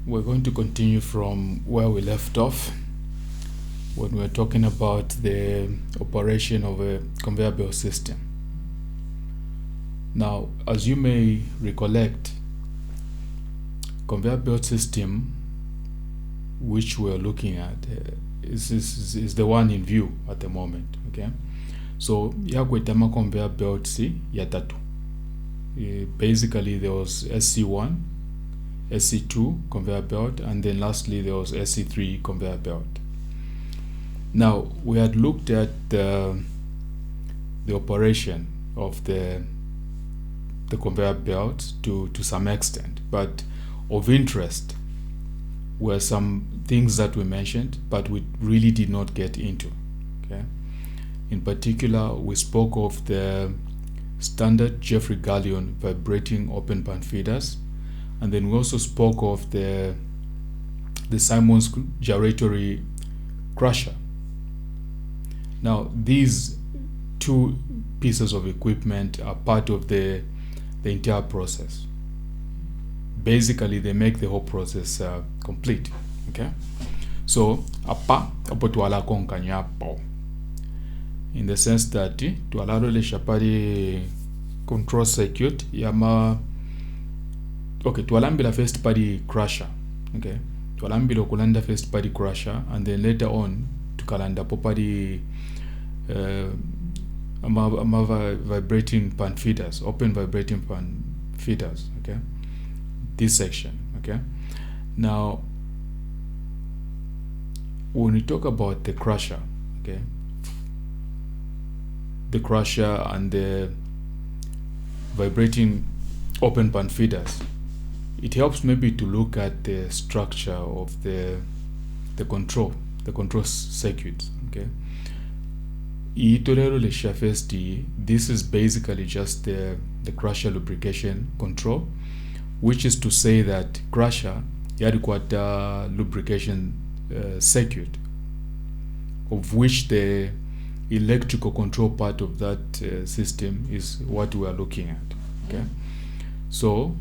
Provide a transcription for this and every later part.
We're going to continue from where we left off when we're talking about the operation of a conveyor belt system. Now, as you may recollect, conveyor belt system which we're looking at is the one in view at the moment. Okay, so yakwetama conveyor belts yatatu. Basically there was SC1, SC2 conveyor belt, and then lastly there was SC3 conveyor belt. Now we had looked at the operation of the conveyor belt to some extent, but of interest were some things that we mentioned but we really did not get into. Okay, in particular we spoke of the standard Jeffrey Gallion vibrating open pan feeders, and then we also spoke of the Simmons gyratory crusher. Now these two pieces of equipment are part of the entire process. Basically they make the whole process complete. Okay, so apa twala konkanya po, in the sense that twalalo le shapari control circuit yama. Okay, twalambila first party crusher. Okay, twalambila okulanda first party crusher, and then later on tukalanda popadi vibrating pan feeders, open vibrating pan feeders. Okay, this section. Okay, now when we talk about the crusher, okay, the crusher and the vibrating open pan feeders, it helps maybe to look at the structure of the control circuits. Okay, this is basically just the crusher lubrication control, which is to say that crusher yadikwata lubrication circuit, of which the electrical control part of that system is what we are looking at. Okay, so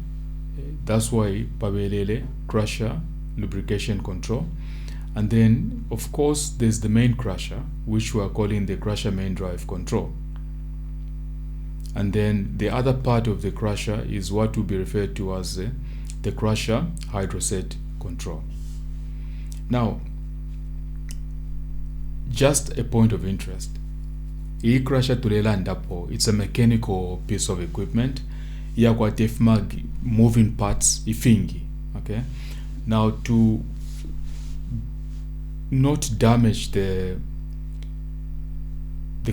that's why pabelele crusher lubrication control, and then of course there's the main crusher, which we are calling the crusher main drive control, and then the other part of the crusher is what will be referred to as the crusher hydroset control. Now, just a point of interest, e crusher tulela ndapo, it's a mechanical piece of equipment yakwatefma moving parts ifingi. Okay, now to not damage the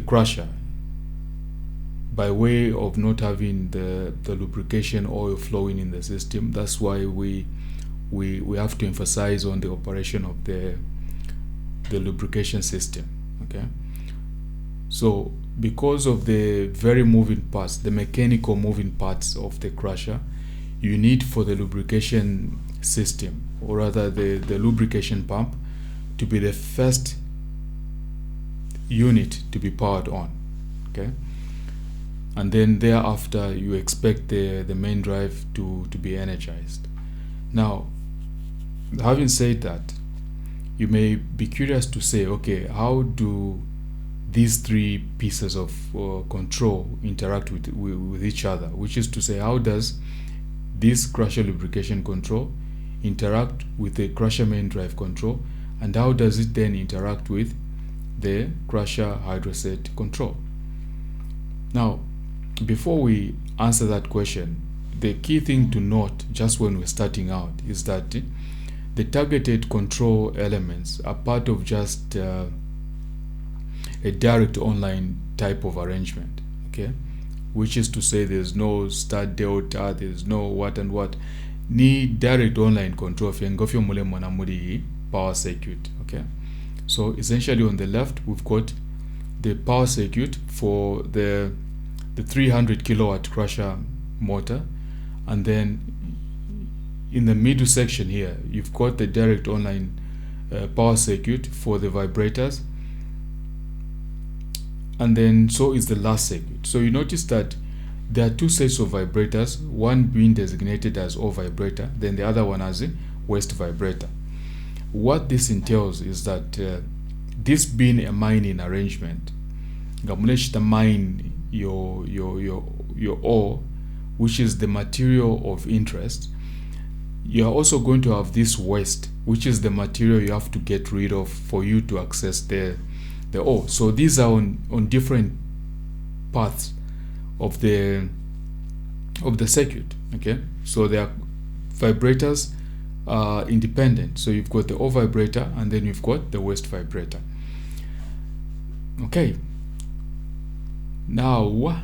crusher by way of not having the lubrication oil flowing in the system, that's why we have to emphasize on the operation of the lubrication system. Okay, so because of the very moving parts, the mechanical moving parts of the crusher, you need for the lubrication system, or rather the lubrication pump, to be the first unit to be powered on. Okay, and then thereafter you expect the main drive to be energized. Now, having said that, you may be curious to say, okay, how do these three pieces of control interact with each other? Which is to say, how does this crusher lubrication control interact with the crusher main drive control, and how does it then interact with the crusher hydroset control? Now, before we answer that question, the key thing to note just when we're starting out is that the targeted control elements are part of just a direct online type of arrangement. Okay, which is to say there's no start delta, there's no what and what. Ni direct online control fengofyo mule mwanamuri power circuit. Okay, so essentially on the left we've got the power circuit for the 300 kilowatt crusher motor, and then in the middle section here you've got the direct online power circuit for the vibrators, and then so is the last circuit. So you notice that there are two sets of vibrators, one being designated as O vibrator, then the other one as waste vibrator. What this entails is that this being a mining arrangement, to mine your ore, which is the material of interest, you are also going to have this waste, which is the material you have to get rid of for you to access the ore. So these are on different paths of the circuit. Okay, so they are vibrators independent. So you've got the ore vibrator and then you've got the waste vibrator. Okay, now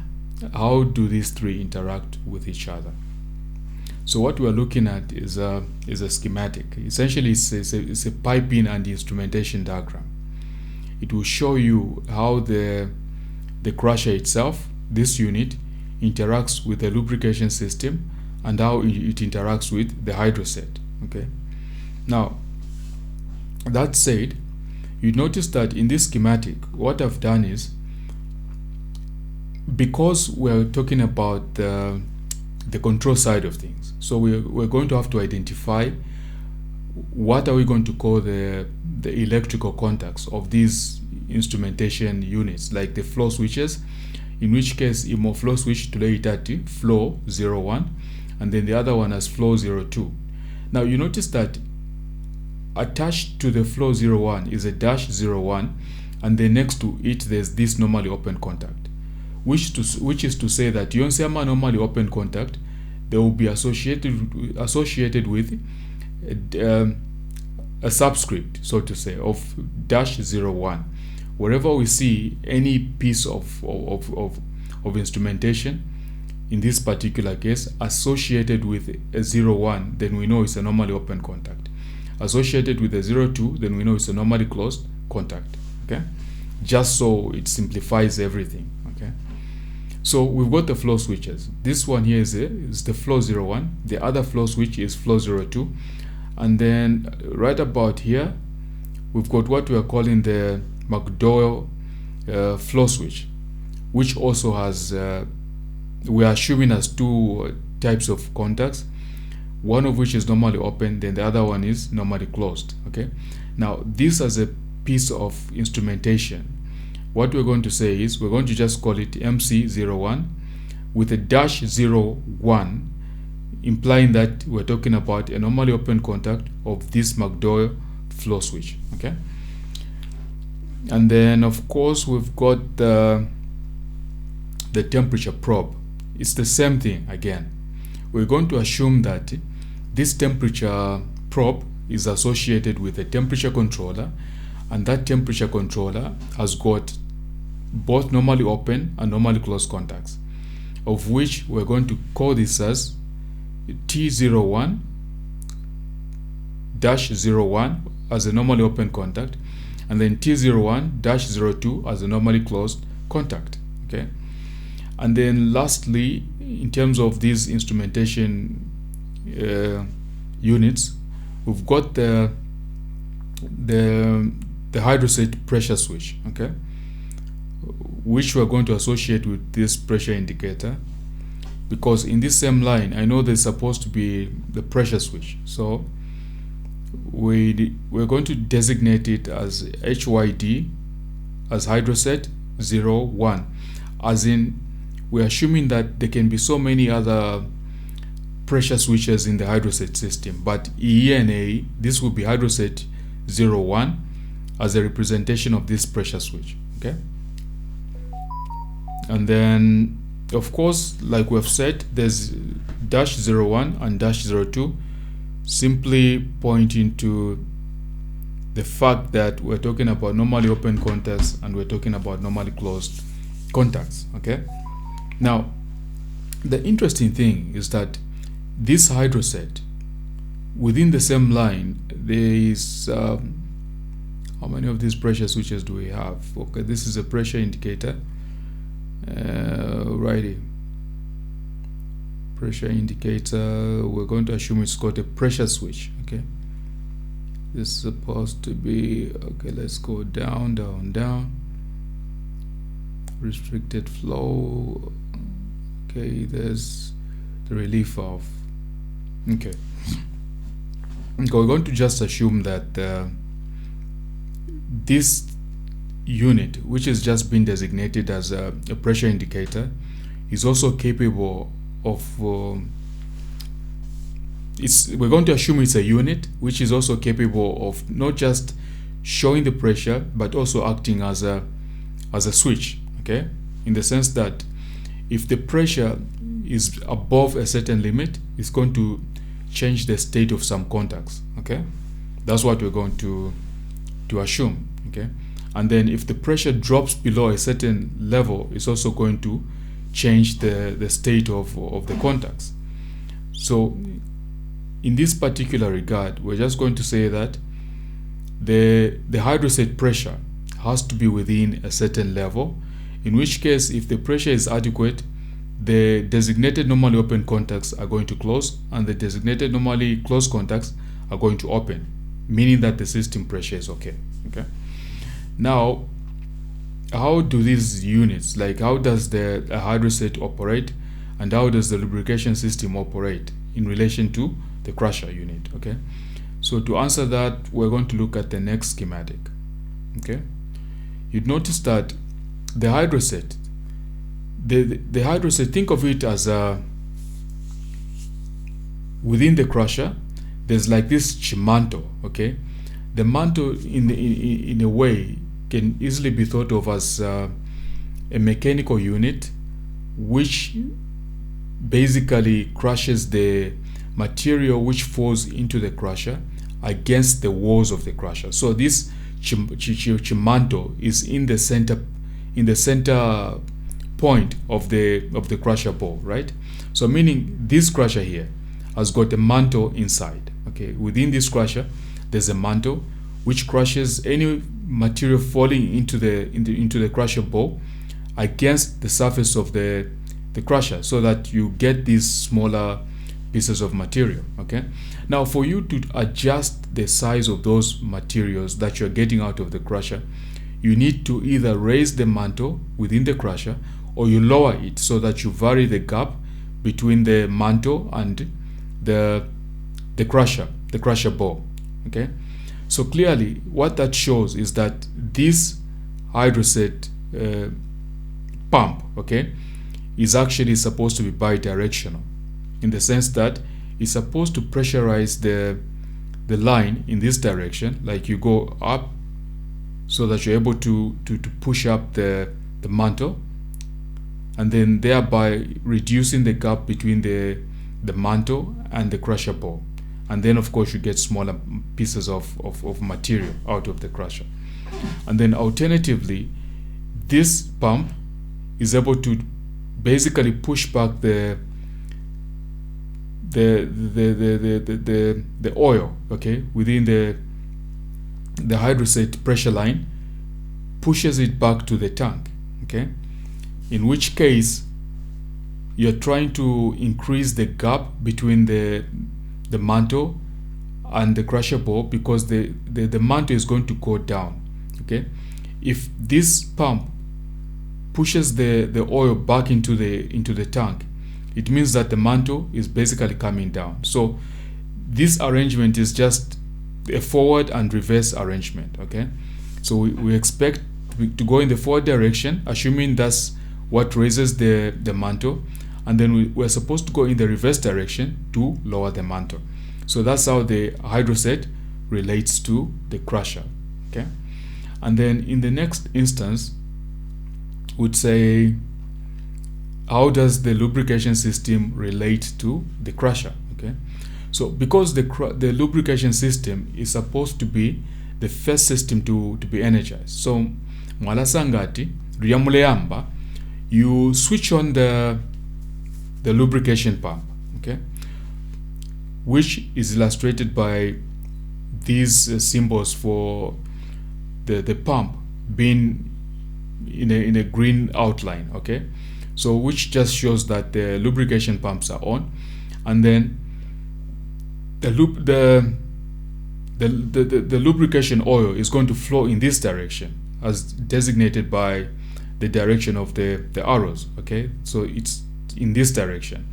how do these three interact with each other? So what we're looking at is a schematic. Essentially, it's a piping and instrumentation diagram. It will show you how the crusher itself, this unit, interacts with the lubrication system and how it interacts with the hydroset. Okay. Now, that said, you notice that in this schematic, what I've done is, because we're talking about the control side of things, so we're going to have to identify what are we going to call the electrical contacts of these instrumentation units, like the flow switches, in which case IMO flow switch tuleitati flow 01, and then the other one as flow 02. Now you notice that attached to the flow 01 is a dash 01, and then next to it there's this normally open contact, which is to say that yonsema normally open contact, they will be associated with a subscript, so to say, of dash 01. Wherever we see any piece of instrumentation, in this particular case, associated with a 01, then we know it's a normally open contact. Associated with a 02, then we know it's a normally closed contact. Okay, just so it simplifies everything. Okay, so we've got the flow switches. This one here is the flow 01. The other flow switch is flow 02, and then right about here, we've got what we are calling the McDowell flow switch, which also has we are assuming as two types of contacts, one of which is normally open, then the other one is normally closed. Okay, now this as a piece of instrumentation, what we're going to say is we're going to just call it MC01 with a dash 01, implying that we're talking about a normally open contact of this McDowell flow switch. Okay, and then of course we've got the temperature probe. It's the same thing again. We're going to assume that this temperature probe is associated with a temperature controller, and that temperature controller has got both normally open and normally closed contacts, of which we're going to call this as T01 dash 01 as a normally open contact, and then T01 dash 02 as a normally closed contact. Okay, and then lastly, in terms of these instrumentation units, we've got the hydroset pressure switch. Okay, which we're going to associate with this pressure indicator, because in this same line I know there's supposed to be the pressure switch, so we're going to designate it as HYD, as hydroset 01, as in we're assuming that there can be so many other pressure switches in the hydroset system, but ENA, this will be hydroset 01 as a representation of this pressure switch. Okay, and then of course, like we've said, there's dash 01 and dash 02, simply pointing to the fact that we're talking about normally open contacts and we're talking about normally closed contacts. Okay, now the interesting thing is that this hydroset, within the same line, there is how many of these pressure switches do we have? Okay, this is a pressure indicator. Righty, pressure indicator, we're going to assume it's got a pressure switch. Okay, this is supposed to be, okay, let's go down, restricted flow. Okay, there's the relief valve. Okay, Okay, we're going to just assume that this unit, which has just been designated as a pressure indicator, is also capable of we're going to assume it's a unit which is also capable of not just showing the pressure but also acting as a switch, okay, in the sense that if the pressure is above a certain limit, it's going to change the state of some contacts, okay. That's what we're going to assume, okay. And then if the pressure drops below a certain level, it's also going to change the state of the contacts. So in this particular regard, we're just going to say that the hydrostate pressure has to be within a certain level, in which case if the pressure is adequate, the designated normally open contacts are going to close and the designated normally closed contacts are going to open, meaning that the system pressure is okay. Now, how do these units, like how does the hydrostate operate and how does the lubrication system operate in relation to the crusher unit, okay? So to answer that, we're going to look at the next schematic, okay? You'd notice that the hydrostate, the hydrostate, think of it as within the crusher, there's like this mantle, okay? The mantle in a way can easily be thought of as a mechanical unit which basically crushes the material which falls into the crusher against the walls of the crusher. So this mantle is in the center point of the crusher ball, right? So meaning this crusher here has got a mantle inside, okay? Within this crusher there's a mantle which crushes any material falling into the crusher ball against the surface of the crusher, so that you get these smaller pieces of material, okay? Now for you to adjust the size of those materials that you're getting out of the crusher, you need to either raise the mantle within the crusher or you lower it so that you vary the gap between the mantle and the crusher ball, okay? So clearly what that shows is that this hydrostate pump, okay, is actually supposed to be bidirectional, in the sense that it's supposed to pressurize the line in this direction, like you go up so that you're able to push up the mantle, and then thereby reducing the gap between the mantle and the crusher ball. And then of course you get smaller pieces of material out of the crusher. And then alternatively, this pump is able to basically push back the oil, okay, within the hydrostate pressure line, pushes it back to the tank, okay, in which case you're trying to increase the gap between the mantle and the crusher ball, because the mantle is going to go down, okay. If this pump pushes the oil back into the tank, it means that the mantle is basically coming down. So this arrangement is just a forward and reverse arrangement, okay. So we expect to go in the forward direction, assuming that's what raises the mantle, and then we're supposed to go in the reverse direction to lower the mantle. So that's how the hydrostate relates to the crusher, okay. And then in the next instance, we'd say, how does the lubrication system relate to the crusher, okay? So because the lubrication system is supposed to be the first system to be energized, so mwalasangati riyamuleyamba, you switch on the lubrication pump, okay, which is illustrated by these symbols for the pump being in a green outline, okay. So which just shows that the lubrication pumps are on, and then the lubrication oil is going to flow in this direction as designated by the direction of the arrows, okay. So it's in this direction.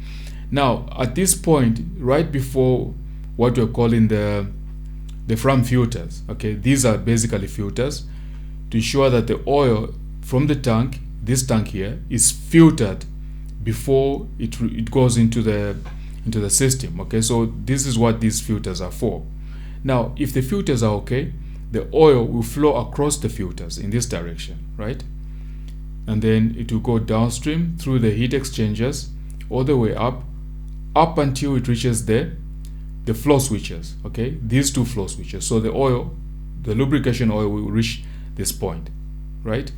Now at this point, right before what we're calling the Fram filters. Okay, these are basically filters to ensure that the oil from the tank, this tank here, is filtered before it goes into the system. Okay, so this is what these filters are for. Now, if the filters are okay, the oil will flow across the filters in this direction, right? And then it will go downstream through the heat exchangers all the way up until it reaches the flow switches. Okay, these two flow switches. So the lubrication oil will reach this point, right?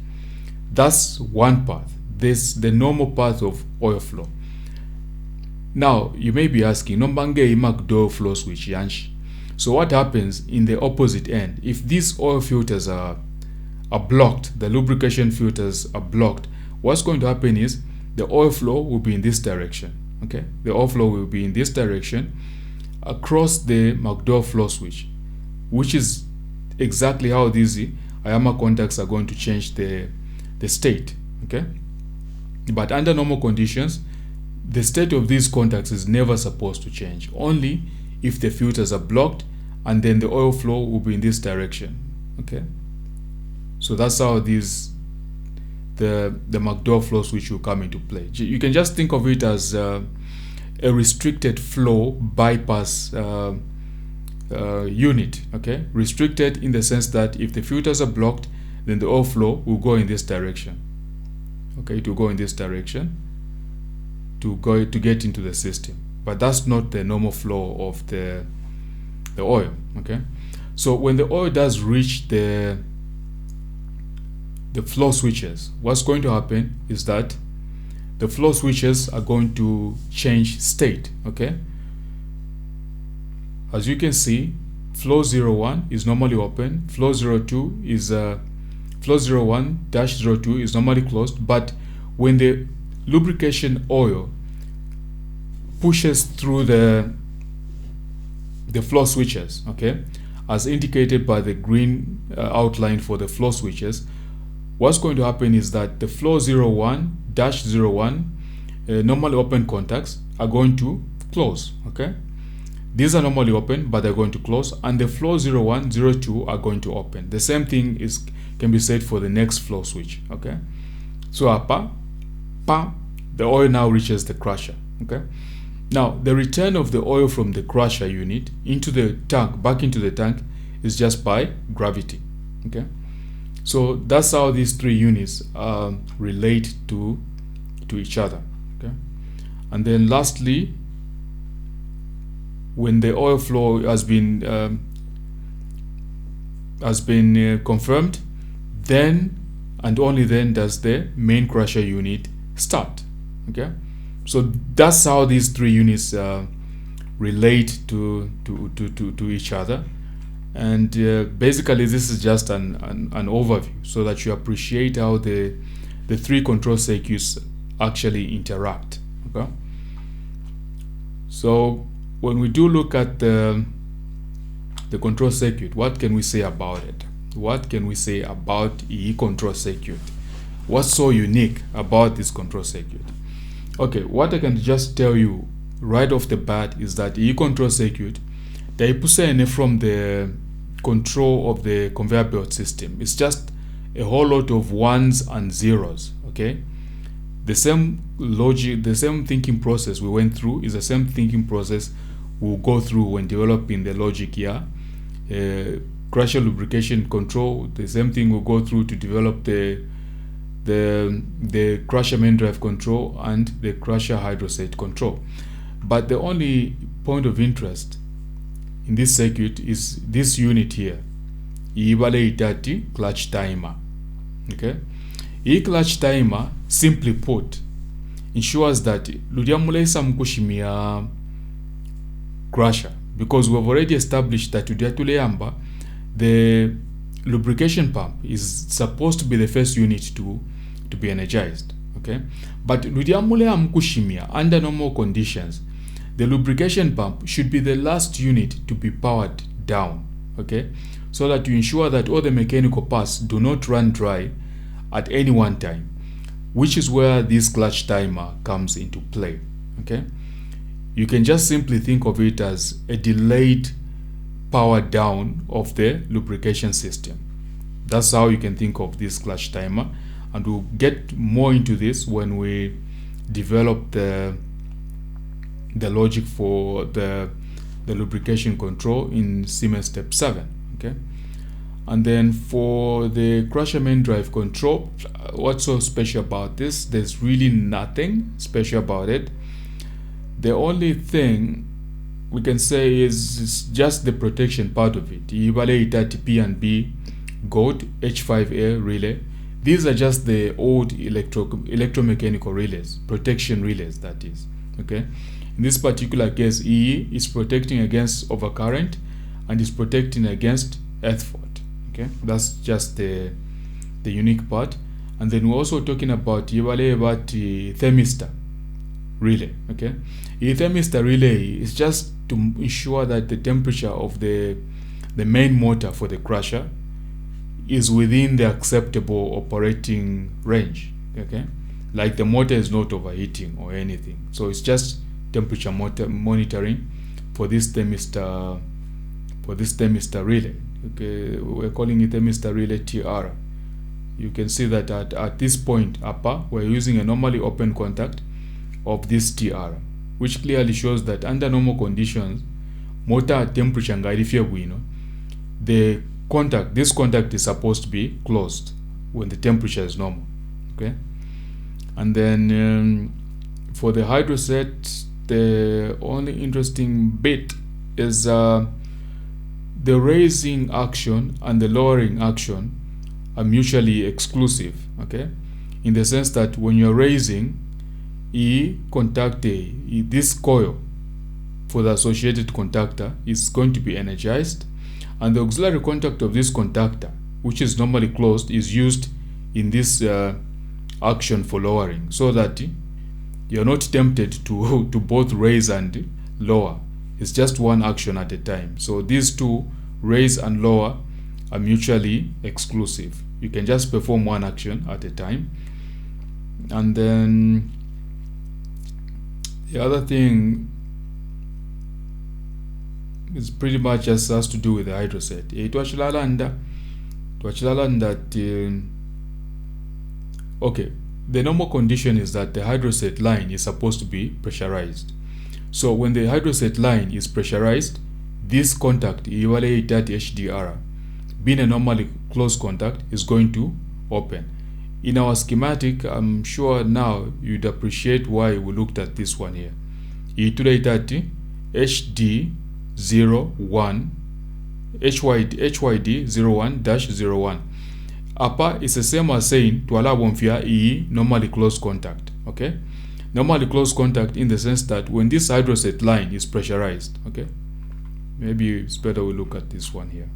That's one path. This the normal path of oil flow. Now you may be asking, nombange McDowell flow switch yanshi. So what happens in the opposite end? If these oil filters are blocked, the lubrication filters are blocked, what's going to happen is the oil flow will be in this direction. Okay, the oil flow will be in this direction across the McDowell flow switch, which is exactly how these Ayama contacts are going to change the state. Okay, but under normal conditions, the state of these contacts is never supposed to change, only if the filters are blocked, and then the oil flow will be in this direction. Okay, so that's how the McDowell flow switch will come into play. You can just think of it as a restricted flow bypass unit. Okay, restricted in the sense that if the filters are blocked, then the oil flow will go in this direction. Okay, to go in this direction to get into the system, but that's not the normal flow of the oil. Okay, so when the oil does reach the flow switches, what's going to happen is that the flow switches are going to change state. Okay, as you can see, flow 01 is normally open, flow 02 is flow 01-02 is normally closed, but when the lubrication oil pushes through the flow switches, okay, as indicated by the green outline for the flow switches, what's going to happen is that the flow 01-01 normally open contacts are going to close. Okay, these are normally open, but they're going to close, and the flow 01-02 are going to open. The same thing can be said for the next flow switch. Okay, so the oil now reaches the crusher. Okay, now the return of the oil from the crusher unit into the tank, back into the tank, is just by gravity. Okay, so that's how these three units relate to each other. Okay, and then lastly, when the oil flow has been confirmed, then and only then does the main crusher unit start. Okay, so that's how these three units relate to each other, and basically this is just an overview so that you appreciate how the three control circuits actually interact. Okay, so when we do look at the control circuit, what can we say about it? What can we say about EE control circuit? What's so unique about this control circuit? Okay, what I can just tell you right off the bat is that EE control circuit, they pusene from the control of the conveyor belt system. It's just a whole lot of ones and zeros. Okay, the same logic, the same thinking process we went through is the same thinking process we'll go through when developing the logic here. Crusher lubrication control, the same thing we'll go through to develop the crusher main drive control and the crusher hydroset control. But the only point of interest in this circuit is this unit here, Ibale clutch timer. Okay, clutch timer, simply put, ensures that ludiamulesa mkushimia crusher, because we've already established that the lubrication pump is supposed to be the first unit to be energized. Okay, but under normal conditions, the lubrication pump should be the last unit to be powered down. Okay, so that you ensure that all the mechanical parts do not run dry at any one time, which is where this clutch timer comes into play. Okay, you can just simply think of it as a delayed power down of the lubrication system. That's how you can think of this clutch timer, and we'll get more into this when we develop the logic for the lubrication control in Siemens step 7. Okay, and then for the crusher main drive control, what's so special about this? There's really nothing special about it. The only thing we can say is just the protection part of it. P&B GOAT H5A relay. These are just the old electromechanical relays, protection relays, that is. Okay, in this particular case, E is protecting against overcurrent and is protecting against earth fault. Okay, that's just the unique part. And then we're also talking about thermistor relay. Okay, a thermistor relay is just to ensure that the temperature of the main motor for the crusher is within the acceptable operating range. Okay, like the motor is not overheating or anything. So it's just temperature monitoring for this thermistor relay. Okay, we're calling it thermistor relay TR. You can see that at this point upper, we're using a normally open contact of this TR, which clearly shows that under normal conditions, motor temperature this contact is supposed to be closed when the temperature is normal. Okay, and then for the hydroset, the only interesting bit is the raising action and the lowering action are mutually exclusive. Okay, in the sense that when you're raising, this coil for the associated contactor is going to be energized, and the auxiliary contact of this contactor, which is normally closed, is used in this action for lowering, so that you're not tempted to both raise and lower. It's just one action at a time. So these two, raise and lower, are mutually exclusive. You can just perform one action at a time. And then the other thing is pretty much just has to do with the hydroset. Okay, the normal condition is that the hydroset line is supposed to be pressurized. So when the hydroset line is pressurized, this contact, HDR, being a normally closed contact, is going to open. In our schematic, I'm sure now you'd appreciate why we looked at this one here. HD01, HYD01-01. Upper is the same as saying to allow normally closed contact. Okay, normally closed contact in the sense that when this hydroset line is pressurized. Okay, maybe it's better we look at this one here.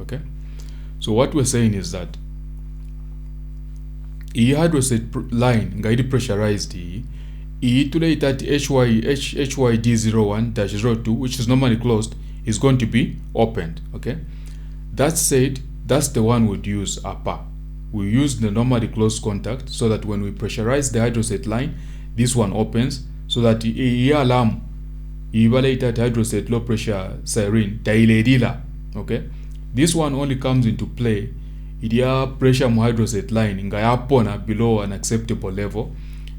Okay, so what we're saying is that hydroset line ngaidi pressurized today that HYD01-02, which is normally closed, is going to be opened. Okay, that said, that's the one we'd use upper. We use the normally closed contact so that when we pressurize the hydroset line, this one opens, so that alarm evaluated hydroset low pressure siren dailedila. Okay, this one only comes into play idia pressure mu hydroset line ngayapona below an acceptable level,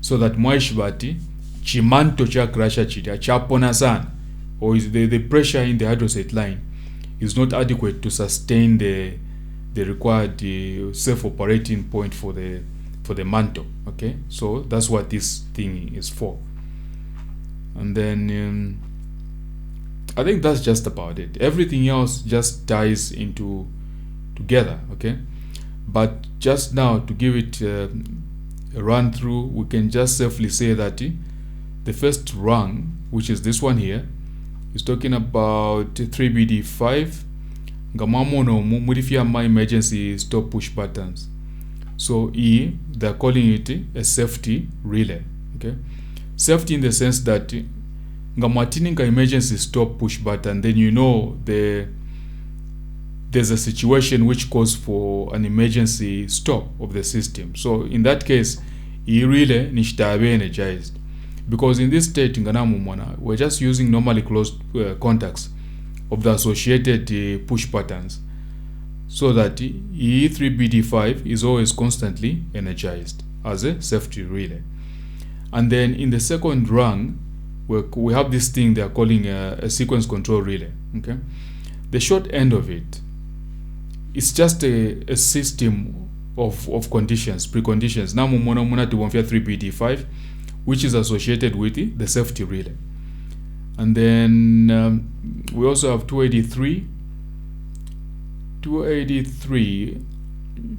so that mwaishibati chimanto cha crusher chida chapona sana, or is the pressure in the hydroset line is not adequate to sustain the required self-operating point for the mantle. Okay, so that's what this thing is for. And then I think that's just about it. Everything else just ties into together. Okay, but just now to give it a run through, we can just safely say that the first rung, which is this one here, is talking about 3BD5 ngamamono mudifia my emergency stop push buttons. So they're calling it a safety relay. Okay, safety in the sense that ngamatininga emergency stop push button, then you know there's a situation which calls for an emergency stop of the system. So in that case, relay nishtabe energized. because in this state we're just using normally closed contacts of the associated push patterns, so that E3BD5 is always constantly energized as a safety relay. And then in the second rung, we have this thing they are calling a sequence control relay. Okay, the short end of it, it's just a system of conditions, preconditions. Now muna to 3BD5, which is associated with the safety relay. And then we also have 283. 283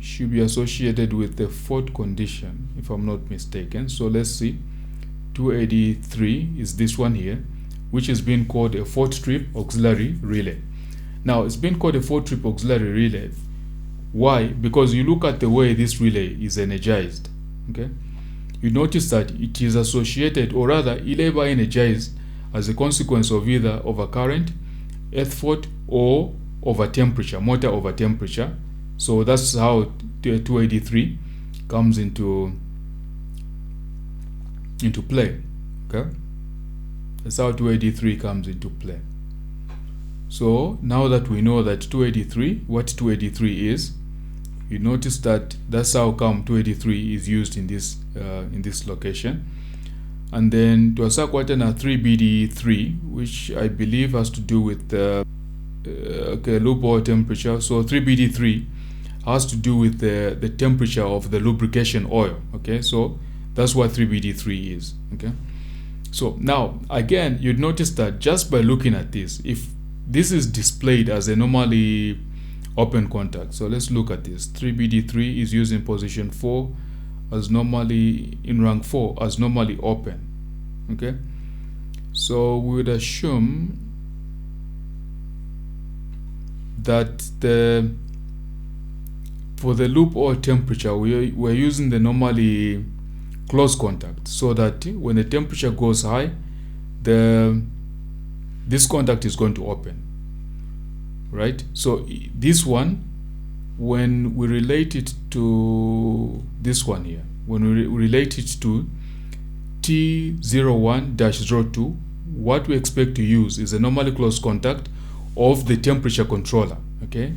should be associated with the fourth condition, if I'm not mistaken. So let's see. 283 is this one here, which is being called a fourth trip auxiliary relay. Now it's been called a fourth trip auxiliary relay. Why? Because you look at the way this relay is energized. Okay, you notice that it is associated, or rather labor energized, as a consequence of either over current, earth fault, or over temperature, motor over temperature. So that's how 283 comes into play. Okay, that's how 283 comes into play. So now that we know that 283, what 283 is, you notice that that's how come 283 is used in this location. And then to Asakwatana 3BD3, which I believe has to do with the loop oil temperature. So 3BD3 has to do with the temperature of the lubrication oil. Okay, so that's what 3BD3 is. Okay, so now again, you'd notice that just by looking at this, if this is displayed as a normally open contact. So let's look at this. 3BD3 is used in position 4 as normally in rank 4 as normally open. Okay, so we would assume that for the loop oil temperature, we're using the normally close contact, so that when the temperature goes high, this contact is going to open, right? So this one, when we relate it to this one here, when we relate it to T01-02, what we expect to use is a normally closed contact of the temperature controller. Okay,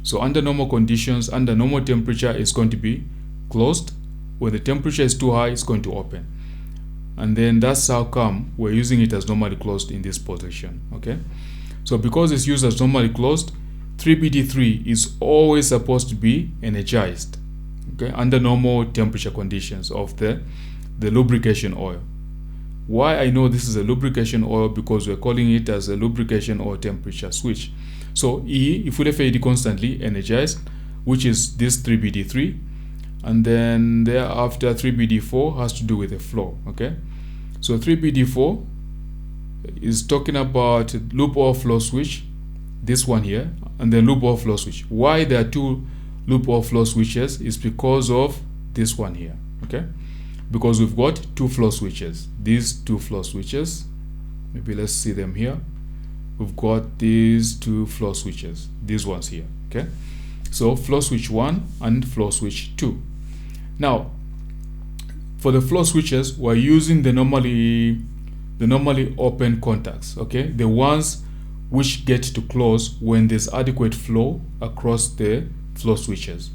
so under normal conditions, under normal temperature, it's going to be closed. When the temperature is too high, it's going to open. And then that's how come we're using it as normally closed in this position. Okay, so because it's used as normally closed, 3BD3 is always supposed to be energized, okay, under normal temperature conditions of the lubrication oil. Why I know this is a lubrication oil? Because we're calling it as a lubrication oil temperature switch. So E, if we left it constantly energized, which is this 3BD3, and then thereafter 3BD4 has to do with the flow. Okay, so 3BD4 is talking about loop oil flow switch, this one here, and then loop oil flow switch. Why there are two loop oil flow switches is because of this one here. Okay, because we've got two flow switches, these two flow switches. Maybe let's see them here. We've got these two flow switches, these ones here. Okay, so flow switch 1 and flow switch 2. Now for the flow switches, we're using the normally open contacts. Okay, the ones which get to close when there's adequate flow across the flow switches,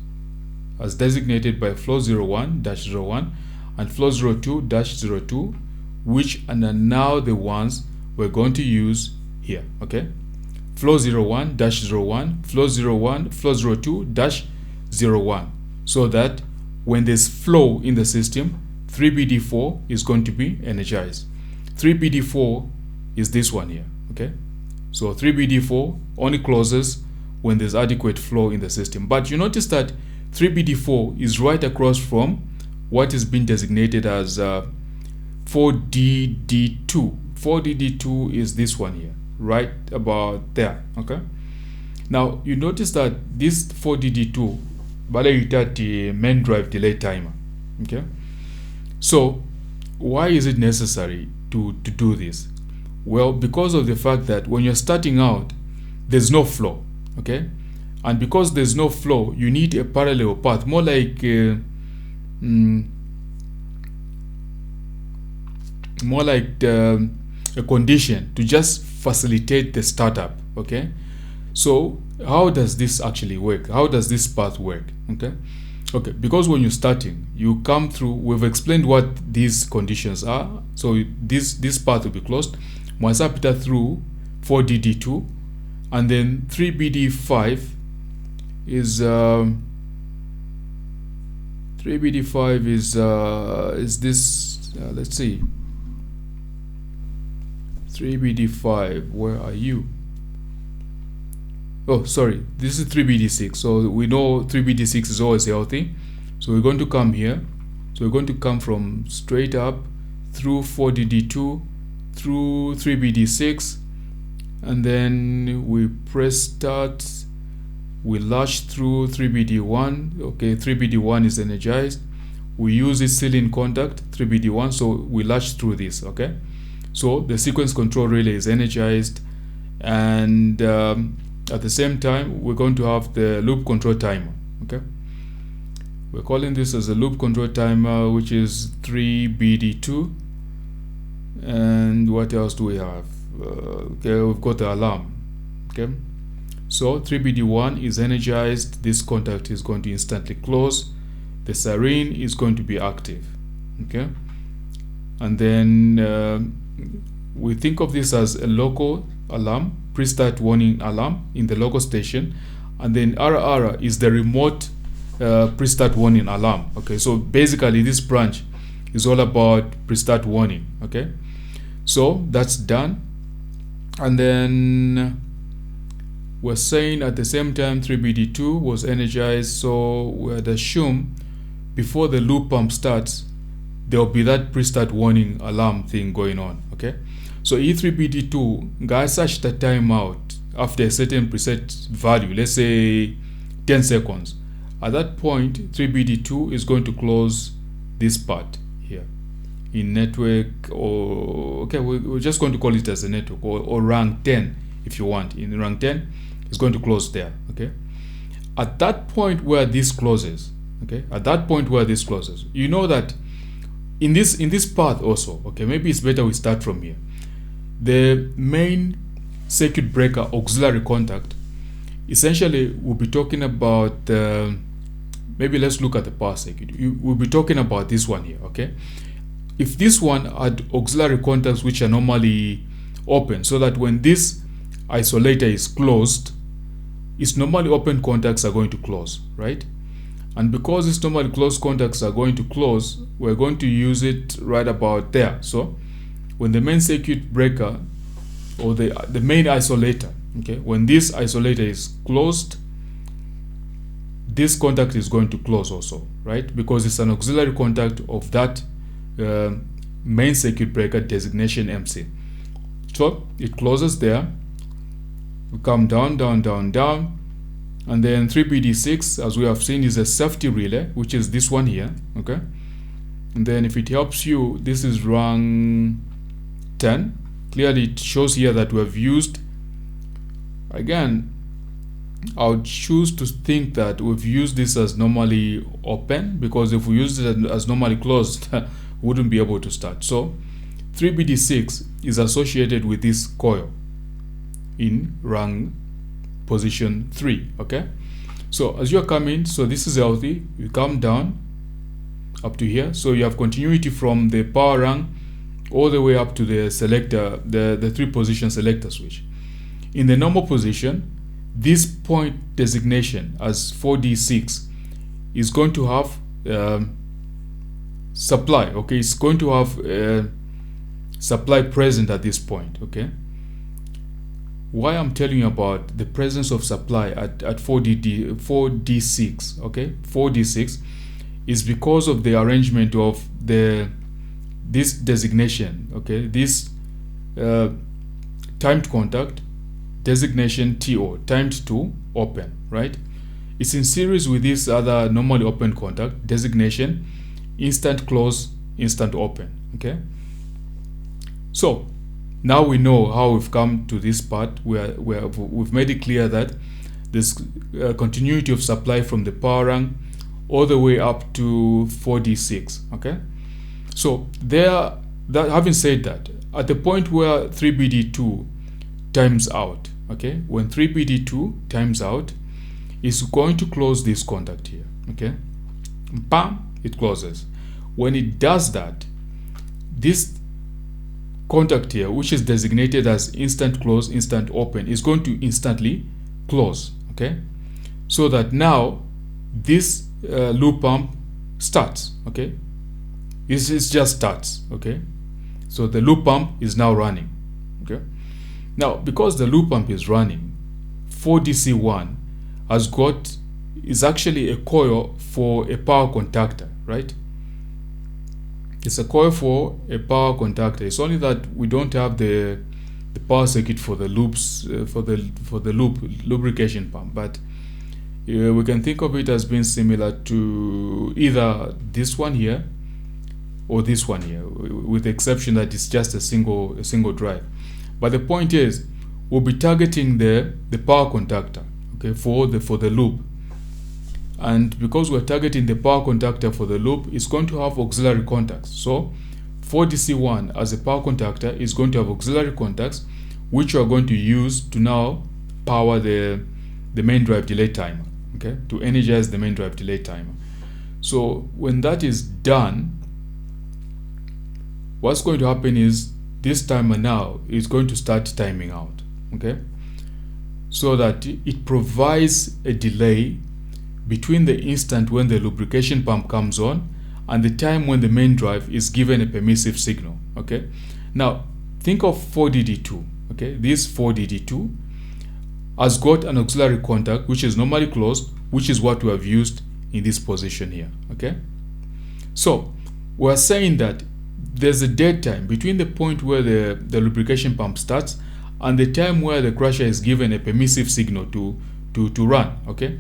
as designated by flow 01-01 and flow 02-02, which are now the ones we're going to use here. Okay, flow 01-01, flow 01, flow 02-01, so that when there's flow in the system, 3BD4 is going to be energized. 3BD4 is this one here. Okay, so 3BD4 only closes when there's adequate flow in the system. But you notice that 3BD4 is right across from what is being designated as 4DD2. 4DD2 is this one here, right about there. Okay, now you notice that this 4DD2 the main drive delay timer. Okay, so why is it necessary to do this? Well, because of the fact that when you're starting out, there's no flow. Okay, and because there's no flow, you need a parallel path, more like more like a condition to just facilitate the startup. Okay, so how does this actually work? How does this path work? Okay, because when you're starting, you come through, we've explained what these conditions are. So this path will be closed. Mwasapita through 4DD2, and then 3BD5 is 3BD5 is this, let's see, 3BD5, where are you? Oh, sorry, this is 3BD6. So we know 3BD6 is always healthy. So we're going to come here. So we're going to come from straight up through 4DD2 through 3BD6, and then we press start. We lash through 3BD1. Okay, 3BD1 is energized. We use its ceiling contact 3BD1, so we lash through this. Okay, so the sequence control relay is energized, and at the same time, we're going to have the loop control timer. Okay, we're calling this as a loop control timer, which is 3BD2. And what else do we have? Okay, we've got the alarm. Okay, so 3BD1 is energized. This contact is going to instantly close. The siren is going to be active. Okay, and then we think of this as a local alarm, pre-start warning alarm in the local station, and then RR is the remote pre-start warning alarm. Okay, so basically this branch is all about pre-start warning. Okay, so that's done, and then we're saying at the same time 3BD2 was energized, so we'd assume before the loop pump starts there will be that pre-start warning alarm thing going on. Okay, so E3BD2 guys search the timeout after a certain preset value, let's say 10 seconds. At that point, 3BD2 is going to close this part here in network, or okay, we're just going to call it as a network, or rank 10 if you want. In rank 10, it's going to close there. Okay, at that point where this closes, okay, at that point where this closes, you know that in this path also, okay, maybe it's better we start from here. The main circuit breaker auxiliary contact, essentially we'll be talking about maybe let's look at the power circuit. We'll be talking about this one here. Okay, if this one had auxiliary contacts which are normally open, so that when this isolator is closed, its normally open contacts are going to close, right? And because its normally closed contacts are going to close, we're going to use it right about there. So when the main circuit breaker, or the main isolator, okay, when this isolator is closed, this contact is going to close also, right? Because it's an auxiliary contact of that main circuit breaker designation MC. So it closes there. We come down, down, down, down, and then 3BD6, as we have seen, is a safety relay, which is this one here. Okay, and then if it helps you, this is rung 10. Clearly it shows here that we have used, again, I would choose to think that we've used this as normally open, because if we use it as normally closed we wouldn't be able to start. So 3BD6 is associated with this coil in rung position 3. Okay, so as you're coming, so this is healthy, you come down up to here, so you have continuity from the power rung all the way up to the selector, the 3-position selector switch. In the normal position, this point designation as 4D6 is going to have supply. Okay, it's going to have supply present at this point. Okay, why I'm telling you about the presence of supply at 4D6, okay, 4D6, is because of the arrangement of this designation. Okay, this timed contact designation TO, timed to open, right? It's in series with this other normally open contact designation instant close, instant open. Okay, so now we know how we've come to this part where we've made it clear that this continuity of supply from the power rung all the way up to 4D6. Okay, so there that, having said that, at the point where 3BD2 times out, okay, when 3BD2 times out, it's going to close this contact here, okay, bam, it closes. When it does that, this contact here, which is designated as instant close, instant open, is going to instantly close, okay, so that now this loop pump starts, okay, it just starts, okay, so the loop pump is now running, okay. Now because the loop pump is running, 4DC1 is actually a coil for a power contactor, right? It's a coil for a power contactor. It's only that we don't have the power circuit for the loops, for the lubrication pump, but we can think of it as being similar to either this one here or this one here, with the exception that it's just a single drive. But the point is, we'll be targeting the power contactor, okay, for the loop. And because we're targeting the power contactor for the loop, it's going to have auxiliary contacts. So 4DC1 as a power contactor is going to have auxiliary contacts, which we are going to use to now power the main drive delay timer, okay, to energize the main drive delay timer. So when that is done, what's going to happen is this timer now is going to start timing out, okay, so that it provides a delay between the instant when the lubrication pump comes on and the time when the main drive is given a permissive signal, okay. Now think of 4DD2, okay, this 4DD2 has got an auxiliary contact which is normally closed, which is what we have used in this position here, okay. So we're saying that there's a dead time between the point where the lubrication pump starts and the time where the crusher is given a permissive signal to run, okay.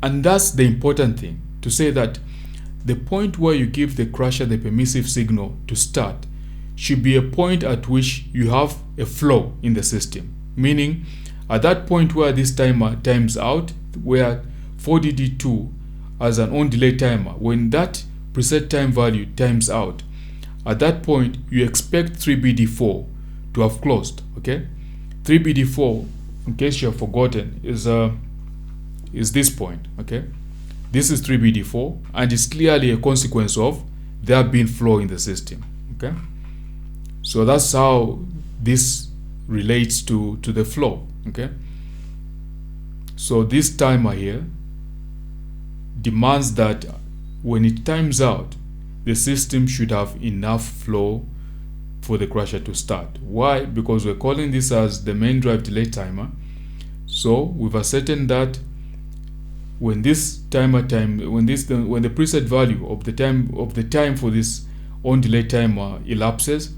And that's the important thing, to say that the point where you give the crusher the permissive signal to start should be a point at which you have a flow in the system. Meaning, at that point where this timer times out, where 4DD2 as an on delay timer, when that preset time value times out, at that point you expect 3BD4 to have closed, okay. 3BD4, in case you have forgotten, is this point, okay. This is 3BD4 and it's clearly a consequence of there being flow in the system, okay. So that's how this relates to the flow, okay. So this timer here demands that when it times out, the system should have enough flow for the crusher to start. Why? Because we're calling this as the main drive delay timer. So we've ascertained that when this when the preset value of the time for this on delay timer elapses,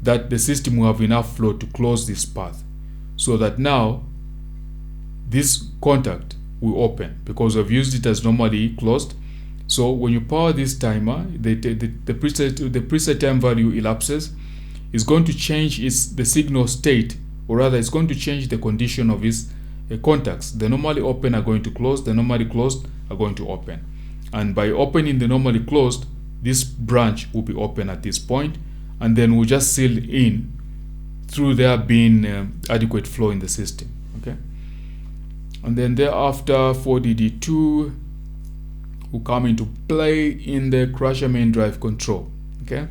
that the system will have enough flow to close this path, so that now this contact will open because we've used it as normally closed. So when you power this timer, the preset time value elapses, is going to change the signal state, or rather it's going to change the condition of its contacts. The normally open are going to close, the normally closed are going to open. And by opening the normally closed, this branch will be open at this point, and then we'll just seal in through there being adequate flow in the system, okay. And then thereafter 4DD2 will come into play in the crusher main drive control, okay.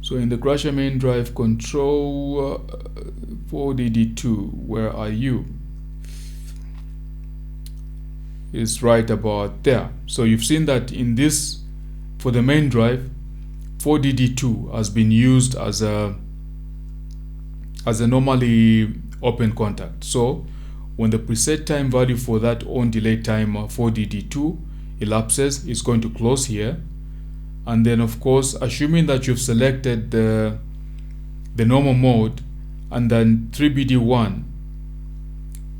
So in the crusher main drive control, 4DD2, where are you? Is right about there. So you've seen that in this, for the main drive, 4DD2 has been used as a normally open contact. So when the preset time value for that on delay timer 4DD2 elapses, it's going to close here. And then of course, assuming that you've selected the normal mode, and then 3BD1,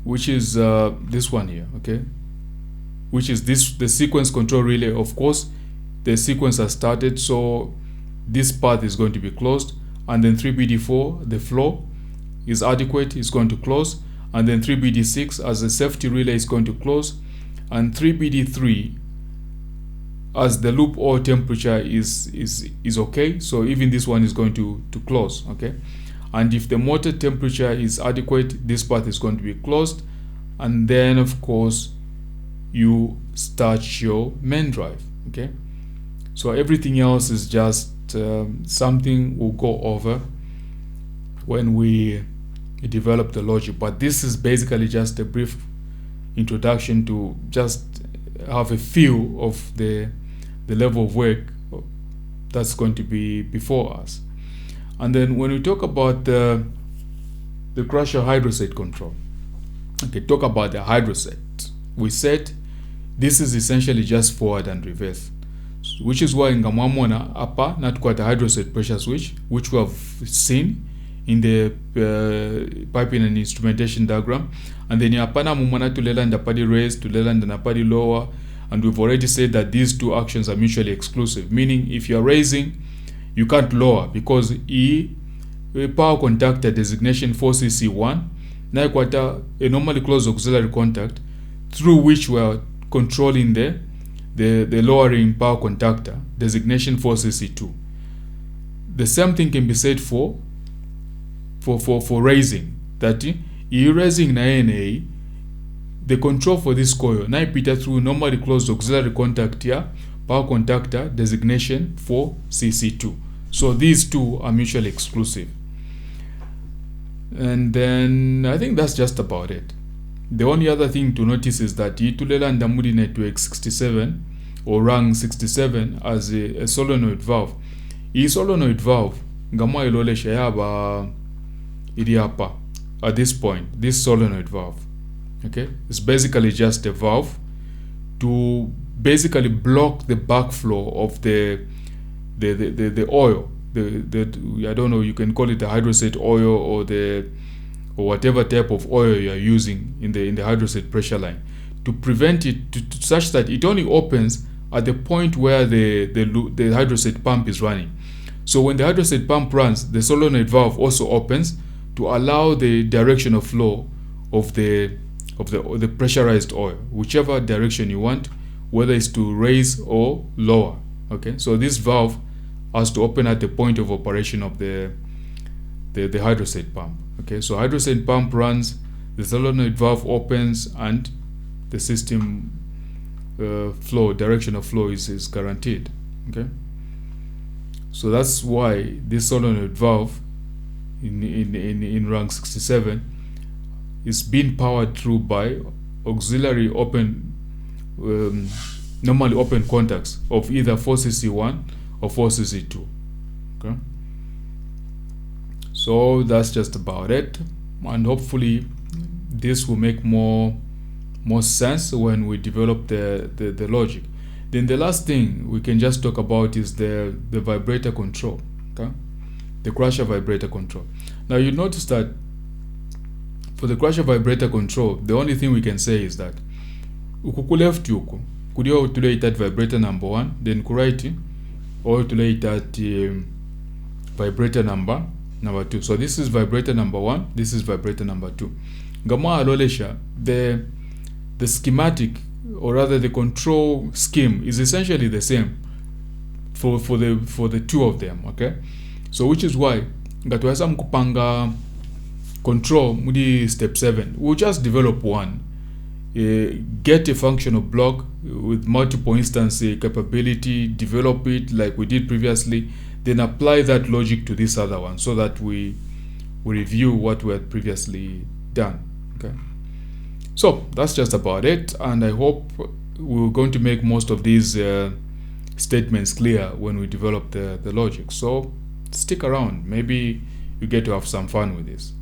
which is this one here, okay, which is the sequence control relay. Of course, the sequence has started, so this path is going to be closed. And then 3BD4, the flow is adequate, is going to close. And then 3BD6 as a safety relay is going to close. And 3BD3 as the loop or temperature is okay, so even this one is going to close, okay? And if the motor temperature is adequate, this path is going to be closed, and then of course you start your main drive, okay? So everything else is just something we'll go over when we develop the logic, but this is basically just a brief introduction to just have a feel of the level of work that's going to be before us. And then when we talk about the crusher hydroset control, okay, talk about the hydroset. We said this is essentially just forward and reverse, which is why ngamwamona apa not a hydroset pressure switch, which we have seen in the piping and instrumentation diagram. And then yapana mumana tulela ndapadi raise, tulela ndapadi lower, and we've already said that these two actions are mutually exclusive, meaning if you're raising, you can't lower, because power contactor designation 4cc1 na a normally closed auxiliary contact through which we are controlling the lowering power contactor designation 4cc2. The same thing can be said for raising, that raising na NA, the control for this coil na ipita through normally closed auxiliary contact here, power contactor designation 4cc2. So these two are mutually exclusive. And then I think that's just about it. The only other thing to notice is that itulela ndamudi network 67 or rung 67 as a solenoid valve. Solenoid valve ngama ilolesha yaba iliapa at this point, this solenoid valve, okay, it's basically just a valve to basically block the backflow of the oil, the I don't know, you can call it the hydroset oil or whatever type of oil you are using in the hydroset pressure line, to prevent it to such that it only opens at the point where the hydroset pump is running. So when the hydroset pump runs, the solenoid valve also opens to allow the direction of flow of the pressurized oil, whichever direction you want, whether it's to raise or lower, okay? So this valve has to open at the point of operation of the hydroset pump, okay? So hydroset pump runs, the solenoid valve opens, and the system flow, direction of flow is guaranteed, okay? So that's why this solenoid valve in rung 67 is being powered through by auxiliary open, normally open contacts of either 4cc1 or 4cc2, okay? So that's just about it, and hopefully this will make more sense when we develop the logic. Then the last thing we can just talk about is the vibrator control, okay? The crusher vibrator control. Now you notice that for the crusher vibrator control, the only thing we can say is that ukuku left yuko kudio tulei that vibrator number 1, then kuraiti or tulei that vibrator number 2. So this is vibrator number 1, this is vibrator number 2. Ngama alolesha, the schematic, or rather the control scheme, is essentially the same for the two of them, okay? So which is why ngatwasa mkupanga control mudi step 7, we'll just develop one, get a functional block with multiple instance capability, develop it like we did previously, then apply that logic to this other one, so that we review what we had previously done, okay? So that's just about it, and I hope we're going to make most of these statements clear when we develop the logic. So stick around, maybe you get to have some fun with this.